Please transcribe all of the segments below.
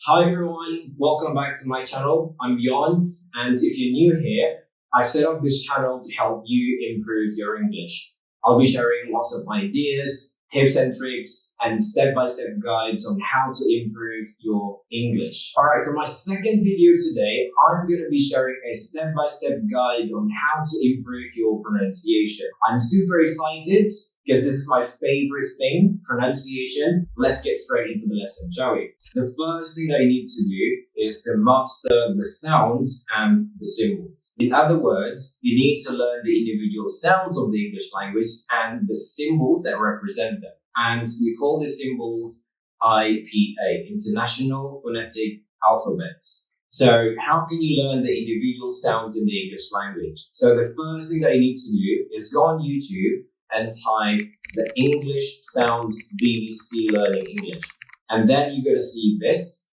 Hi everyone, welcome back to my channel. I'm Bjorn, and if you're new here, I've set up this channel to help you improve your English. I'll be sharing lots of ideas, tips and tricks, and step-by-step guides on how to improve your English. Alright, for my second video today, I'm going to be sharing a step-by-step guide on how to improve your pronunciation. I'm super excited because this is my favorite thing, pronunciation. Let's get straight into the lesson, shall we? The first thing that you need to do is to master the sounds and the symbols. In other words, you need to learn the individual sounds of the English language and the symbols that represent them. And we call the symbols IPA, International Phonetic Alphabets. So how can you learn the individual sounds in the English language? So the first thing that you need to do is go on YouTube and type the English Sounds BBC Learning English. And then you're going to see this.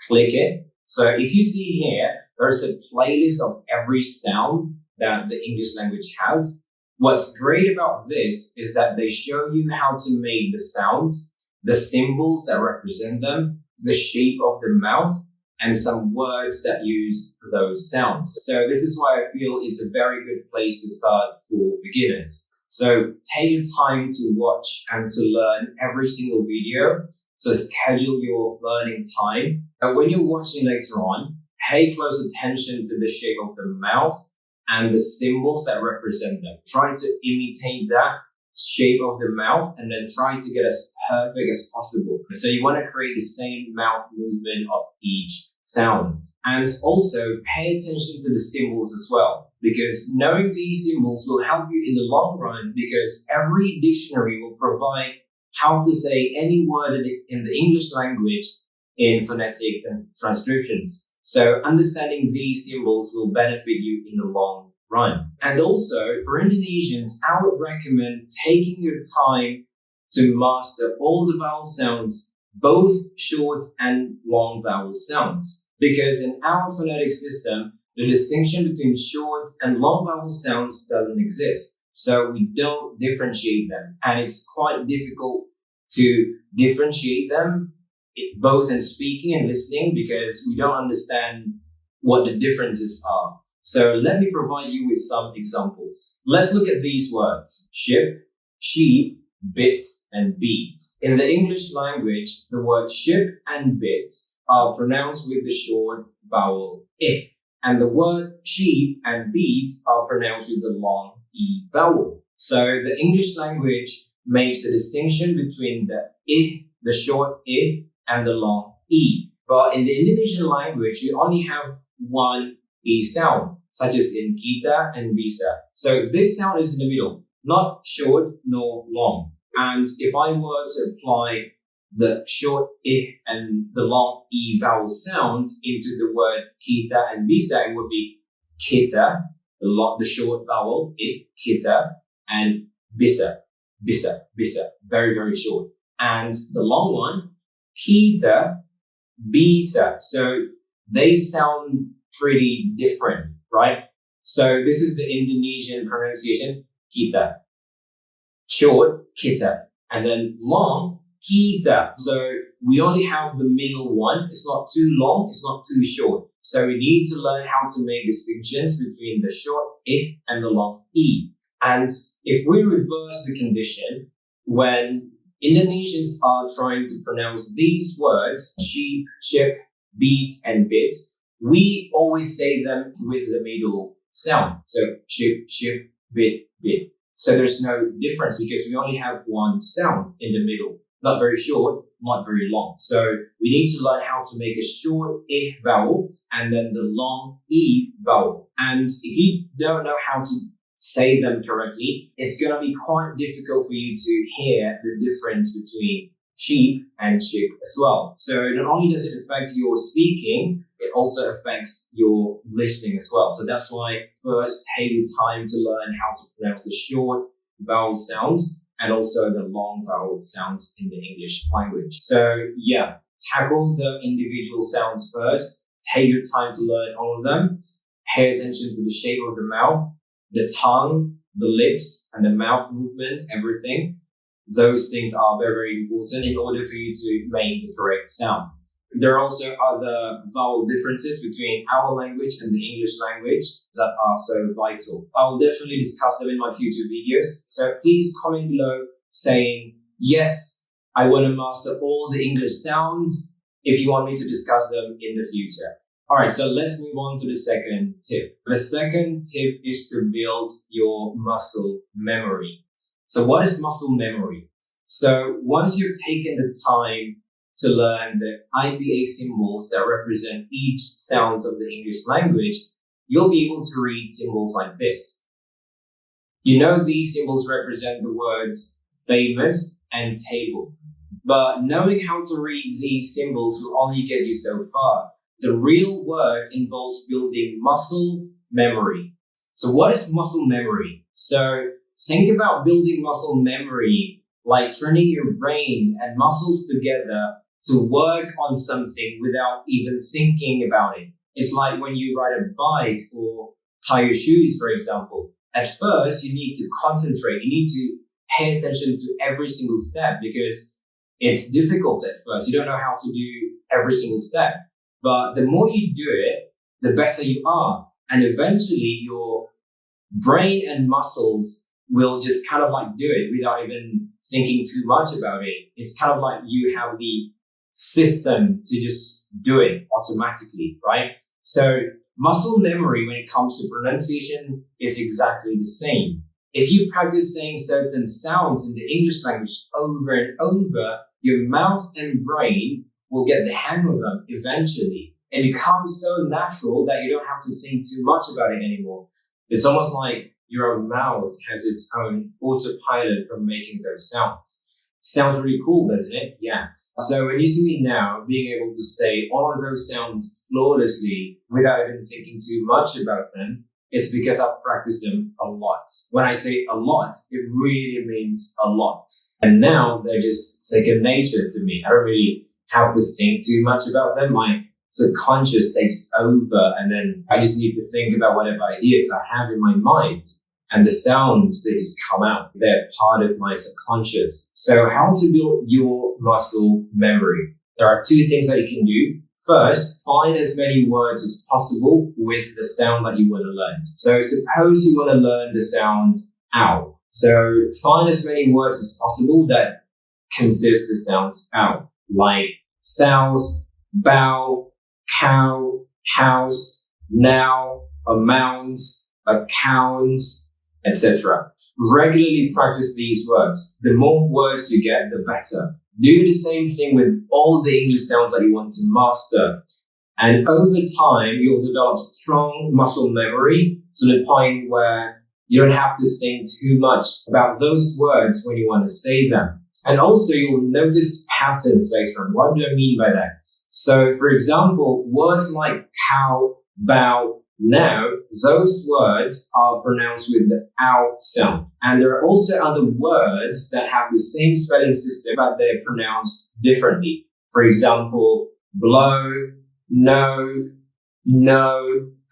Click it. So if you see here, there's a playlist of every sound that the English language has. What's great about this is that they show you how to make the sounds, the symbols that represent them, the shape of the mouth, and some words that use those sounds. So this is why I feel it's a very good place to start for beginners. So take your time to watch and to learn every single video. So schedule your learning time. And when you're watching later on, pay close attention to the shape of the mouth and the symbols that represent them. Try to imitate that shape of the mouth and then try to get as perfect as possible. So you want to create the same mouth movement of each sound. And also pay attention to the symbols as well, because knowing these symbols will help you in the long run, because every dictionary will provide how to say any word in the English language in phonetic transcriptions. So understanding these symbols will benefit you in the long run. And also for Indonesians, I would recommend taking your time to master all the vowel sounds, both short and long vowel sounds. Because in our phonetic system, the distinction between short and long vowel sounds doesn't exist. So we don't differentiate them. And it's quite difficult to differentiate them, both in speaking and listening, because we don't understand what the differences are. So let me provide you with some examples. Let's look at these words: ship, sheep, bit, and beat. In the English language, the word ship and bit are pronounced with the short vowel I, and the word sheep and beat are pronounced with the long E vowel. So the English language makes a distinction between the I, the short I, and the long E. But in the Indonesian language, you only have one E sound, such as in kita and bisa. So this sound is in the middle, not short nor long. And if I were to apply the short I and the long E vowel sound into the word kita and bisa, it would be kita, the short vowel I, kita, and bisa, bisa, bisa, very, very short. And the long one, kita, bisa. So they sound pretty different, right? So this is the Indonesian pronunciation, kita. Short, kita. And then long, kita. So we only have the middle one. It's not too long, it's not too short. So we need to learn how to make distinctions between the short I and the long E. And if we reverse the condition, when Indonesians are trying to pronounce these words, sheep, ship, beat, and bit, we always say them with the middle sound. So ship, ship, bit, bit. So there's no difference because we only have one sound in the middle. Not very short, not very long. So we need to learn how to make a short I vowel and then the long E vowel. And if you don't know how to say them correctly, it's going to be quite difficult for you to hear the difference between sheep and ship as well. So not only does it affect your speaking, it also affects your listening as well. So that's why first take your time to learn how to pronounce the short vowel sounds and also the long vowel sounds in the English language. So yeah, tackle the individual sounds first. Take your time to learn all of them. Pay attention to the shape of the mouth, the tongue, the lips, and the mouth movement, everything. Those things are very, very important in order for you to make the correct sound. There are also other vowel differences between our language and the English language that are so vital. I'll definitely discuss them in my future videos. So please comment below saying, yes, I want to master all the English sounds if you want me to discuss them in the future. All right, so let's move on to the second tip. The second tip is to build your muscle memory. So what is muscle memory? So once you've taken the time to learn the IPA symbols that represent each sound of the English language, you'll be able to read symbols like this. You know these symbols represent the words famous and table. But knowing how to read these symbols will only get you so far. The real work involves building muscle memory. So what is muscle memory? So think about building muscle memory like training your brain and muscles together to work on something without even thinking about it. It's like when you ride a bike or tie your shoes, for example. At first, you need to concentrate. You need to pay attention to every single step because it's difficult at first. You don't know how to do every single step. But the more you do it, the better you are. And eventually your brain and muscles will just kind of like do it without even thinking too much about it. It's kind of like you have the system to just do it automatically, right? So muscle memory when it comes to pronunciation is exactly the same. If you practice saying certain sounds in the English language over and over, your mouth and brain will get the hang of them eventually. It becomes so natural that you don't have to think too much about it anymore. It's almost like your own mouth has its own autopilot from making those sounds. Sounds really cool, doesn't it? Yeah. So when you see me now being able to say all of those sounds flawlessly without even thinking too much about them, it's because I've practiced them a lot. When I say a lot, it really means a lot. And now they're just second nature to me. I don't really have to think too much about them. My subconscious takes over and then I just need to think about whatever ideas I have in my mind. And the sounds, they just come out. They're part of my subconscious. So how to build your muscle memory? There are two things that you can do. First, find as many words as possible with the sound that you want to learn. So suppose you want to learn the sound ow. So find as many words as possible that consist the sounds ow, like south, bow, cow, house, now, amount, account, etc. Regularly practice these words. The more words you get, the better. Do the same thing with all the English sounds that you want to master. And over time, you'll develop strong muscle memory to the point where you don't have to think too much about those words when you want to say them. And also, you'll notice patterns later on. What do I mean by that? So, for example, words like cow, bow, now, those words are pronounced with the ow sound. And there are also other words that have the same spelling system, but they're pronounced differently. For example, blow, no,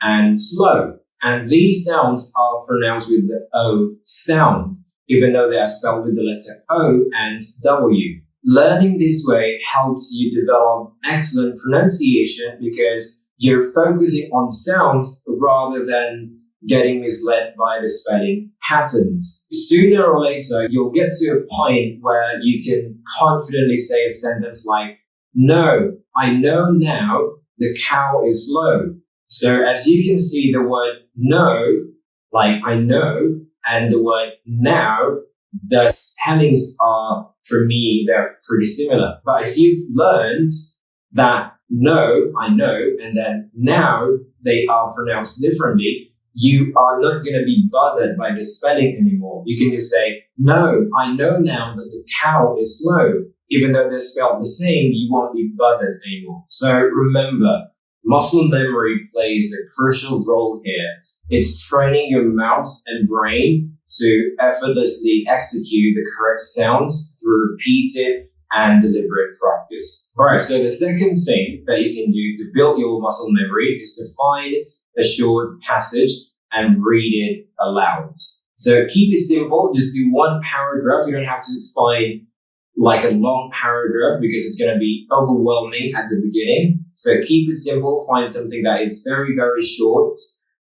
and slow. And these sounds are pronounced with the O sound, even though they are spelled with the letter O and W. Learning this way helps you develop excellent pronunciation because you're focusing on sounds rather than getting misled by the spelling patterns. Sooner or later, you'll get to a point where you can confidently say a sentence like, no, I know now the cow is low. So as you can see, the word no, like I know, and the word now, the spellings are, for me, they're pretty similar. But if you've learned that no, I know, and then now they are pronounced differently, you are not going to be bothered by the spelling anymore. You can just say, no, I know now that the cow is slow. Even though they're spelled the same, you won't be bothered anymore. So remember, muscle memory plays a crucial role here. It's training your mouth and brain to effortlessly execute the correct sounds through repeated and deliberate practice. All right, so the second thing that you can do to build your muscle memory is to find a short passage and read it aloud. So keep it simple. Just do one paragraph. You don't have to find like a long paragraph because it's going to be overwhelming at the beginning. So keep it simple. Find something that is very, very short.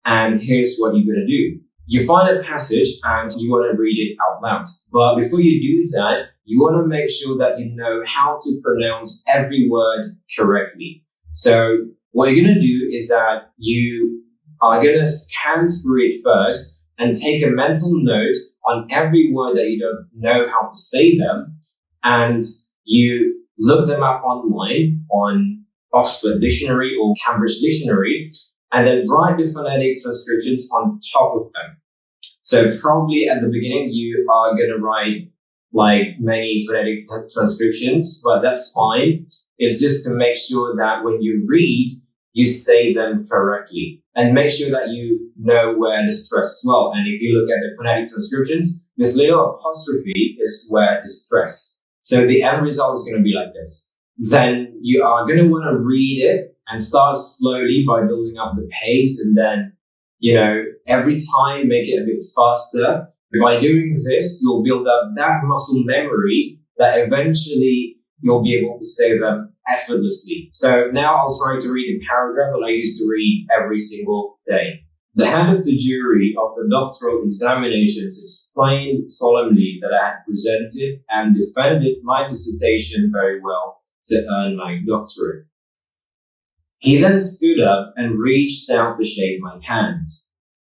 And here's what you're going to do. You find a passage and you want to read it out loud. But before you do that, you want to make sure that you know how to pronounce every word correctly. So what you're going to do is that you are going to scan through it first and take a mental note on every word that you don't know how to say them. And you look them up online on Oxford Dictionary or Cambridge Dictionary, and then write the phonetic transcriptions on top of them. So probably at the beginning, you are going to write like many phonetic transcriptions, but that's fine. It's just to make sure that when you read, you say them correctly, and make sure that you know where to stress as well. And if you look at the phonetic transcriptions, this little apostrophe is where to stress. So the end result is going to be like this. Then you are going to want to read it and start slowly by building up the pace, and then, every time make it a bit faster. By doing this, you'll build up that muscle memory that eventually you'll be able to say them effortlessly. So now I'll try to read the paragraph that I used to read every single day. The head of the jury of the doctoral examinations explained solemnly that I had presented and defended my dissertation very well to earn my doctorate. He then stood up and reached out to shake my hand.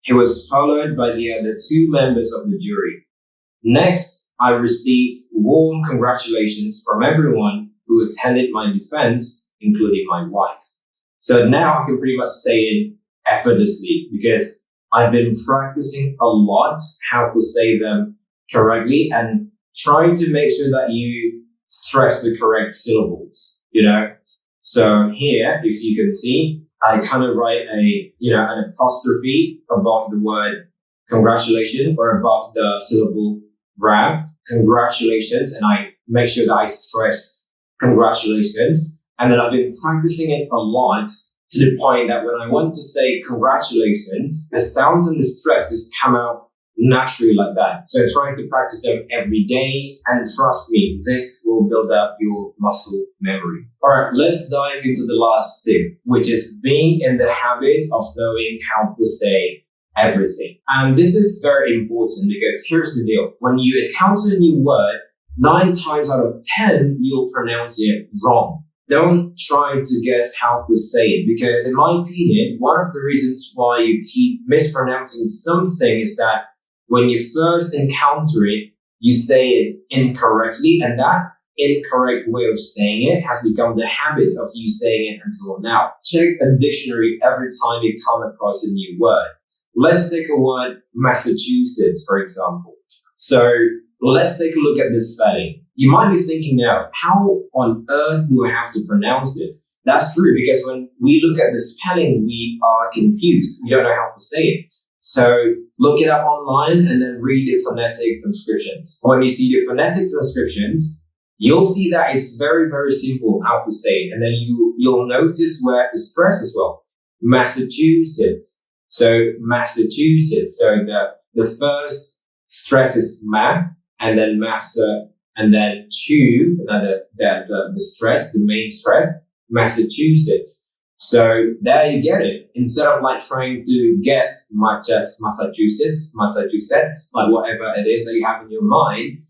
He was followed by the other two members of the jury. Next, I received warm congratulations from everyone who attended my defense, including my wife. So now I can pretty much say it effortlessly because I've been practicing a lot how to say them correctly and trying to make sure that you stress the correct syllables, So here, if you can see, I kind of write an apostrophe above the word congratulations or above the syllable rap, congratulations, and I make sure that I stress congratulations. And then I've been practicing it a lot to the point that when I want to say congratulations, the sounds and the stress just come out naturally like that. So trying to practice them every day, and trust me, this will build up your muscle memory. All right, let's dive into the last tip, which is being in the habit of knowing how to say everything. And this is very important because here's the deal. When you encounter a new word, 9 times out of 10, you'll pronounce it wrong. Don't try to guess how to say it because, in my opinion, one of the reasons why you keep mispronouncing something is that when you first encounter it, you say it incorrectly, and that incorrect way of saying it has become the habit of you saying it until now. Check a dictionary every time you come across a new word. Let's take a word, Massachusetts, for example. So let's take a look at this spelling. You might be thinking now, how on earth do I have to pronounce this? That's true, because when we look at the spelling, we are confused. We don't know how to say it. So look it up online and then read the phonetic transcriptions. When you see the phonetic transcriptions, you'll see that it's very, very simple how to say it. And then you'll notice where to stress as well. Massachusetts. So Massachusetts. So the first stress is ma, and then massa, and then chu, the stress, the main stress, Massachusetts. So there you get it. Instead of like trying to guess Massachusetts, like whatever it is that you have in your mind,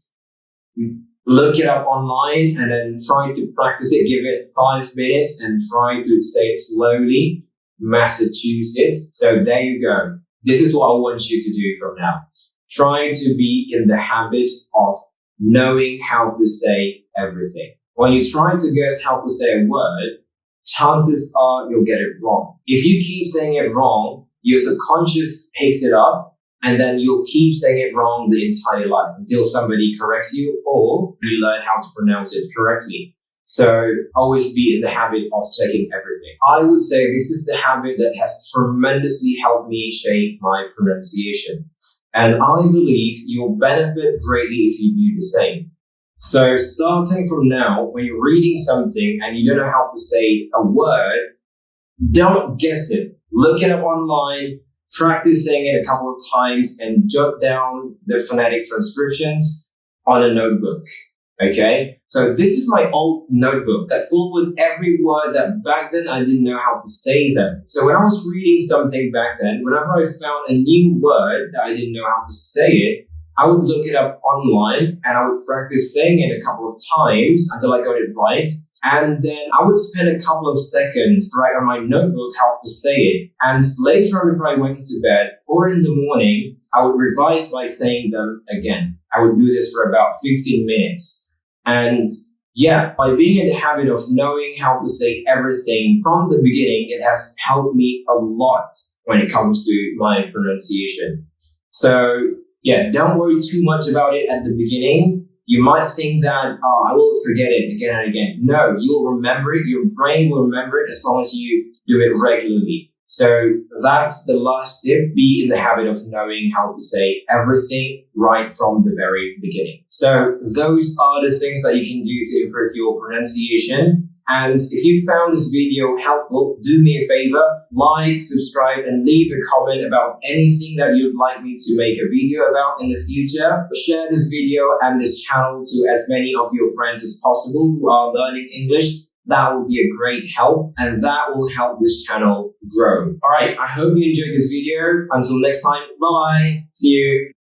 look it up online and then try to practice it. Give it 5 minutes and try to say it slowly. Massachusetts. So there you go. This is what I want you to do from now. Try to be in the habit of knowing how to say everything. When you try to guess how to say a word, chances are you'll get it wrong. If you keep saying it wrong, your subconscious picks it up, and then you'll keep saying it wrong the entire life until somebody corrects you or you learn how to pronounce it correctly. So always be in the habit of checking everything. I would say this is the habit that has tremendously helped me shape my pronunciation. And I believe you'll benefit greatly if you do the same. So starting from now, when you're reading something and you don't know how to say a word, don't guess it. Look it up online, practice saying it a couple of times, and jot down the phonetic transcriptions on a notebook. Okay, so this is my old notebook that full with every word that back then I didn't know how to say them. So when I was reading something back then, whenever I found a new word that I didn't know how to say it, I would look it up online and I would practice saying it a couple of times until I got it right. And then I would spend a couple of seconds to write on my notebook how to say it. And later on, before I went to bed or in the morning, I would revise by saying them again. I would do this for about 15 minutes. And yeah, by being in the habit of knowing how to say everything from the beginning, it has helped me a lot when it comes to my pronunciation. So yeah, don't worry too much about it at the beginning. You might think that, oh, I will forget it again and again. No, you'll remember it. Your brain will remember it as long as you do it regularly. So that's the last tip. Be in the habit of knowing how to say everything right from the very beginning. So those are the things that you can do to improve your pronunciation. And if you found this video helpful, do me a favor, like, subscribe, and leave a comment about anything that you'd like me to make a video about in the future. Share this video and this channel to as many of your friends as possible who are learning English. That will be a great help, and that will help this channel grow. All right, I hope you enjoyed this video. Until next time, bye. See you.